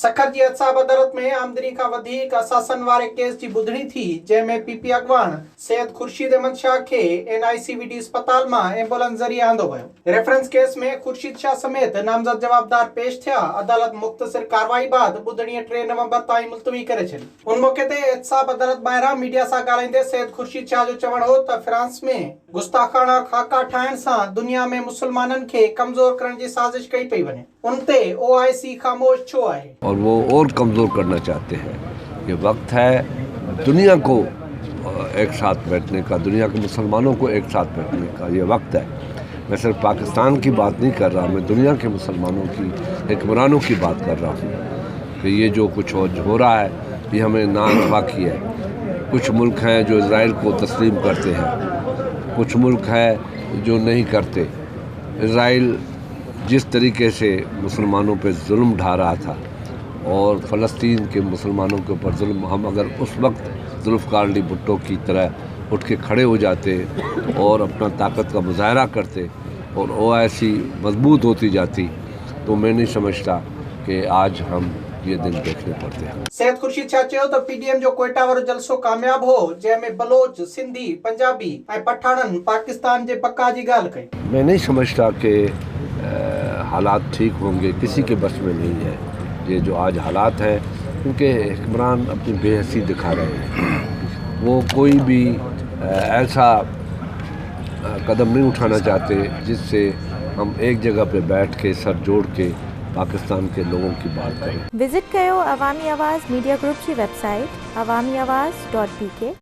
सखर जी असाब अदालत में आमदनी का वधीक असासन वारे केस की ॿुधणी थी, जंहिंमें पीपी अगवान सैयद खुर्शीद अहमद शाह के NICVD अस्पताल में एम्बुलेंस ज़रिए आंदो वियो। रेफरेंस केस में खुर्शीद शाह समेत नामज़द जवाबदार पेश थिया। अदालत मुख्तसिर कार्रवाई बाद ॿुधणी 3 नवंबर ताईं मुलतवी करे छॾी। उन मौके ते एहतसाब अदालत ॿाहिरां मीडिया सां ॻाल्हाईंदे सैयद खुर्शीद शाह जो चवण हो त फ्रांस में गुस्ताखाना खाका ठाहिण सां दुनिया में मुसलमाननि खे कमज़ोर करण जी साज़िश कई पई वञे। उन ते OIC खामोश छो आहे और वो और कमज़ोर करना चाहते हैं। ये वक्त है दुनिया को एक साथ बैठने का, दुनिया के मुसलमानों को एक साथ बैठने का ये वक्त है। मैं सिर्फ पाकिस्तान की बात नहीं कर रहा, मैं दुनिया के मुसलमानों की, हुक्मरानों की बात कर रहा हूँ कि ये जो कुछ हो रहा है ये हमें नाइंसाफ़ी है। कुछ मुल्क हैं जो इज़राइल को तस्लीम करते हैं, कुछ मुल्क हैं जो नहीं करते। इज़राइल जिस तरीके से मुसलमानों पे जुल्म ढा रहा था और फ़लस्तीन के मुसलमानों के ऊपर जुल्म, हम अगर उस वक्त जुल्फ़कार अली भुट्टो की तरह उठ के खड़े हो जाते और अपना ताकत का मुजाहरा करते और OIC मजबूत होती जाती, तो मैं नहीं समझता कि आज हम ये दिन देखने पड़ते हैं। सैयद खुर्शीद शाह चयो त PDM जो कोयटा वारो जलसो कामयाब हो, जंहिंमें बलोच, सिंधी, पंजाबी ऐं पठाणनि पाकिस्तान जे बका जी ॻाल्हि कई। मैं नहीं समझता कि हालात ठीक होंगे, किसी के बस में नहीं है। ये जो आज हालात हैं क्योंकि हुक्मरान अपनी बेहसी दिखा रहे हैं, वो कोई भी ऐसा कदम नहीं उठाना चाहते जिससे हम एक जगह पे बैठ के सर जोड़ के पाकिस्तान के लोगों की बात करें। विजिट कयो अवामी आवाज़ मीडिया ग्रुप की वेबसाइट awamiawaz.pk।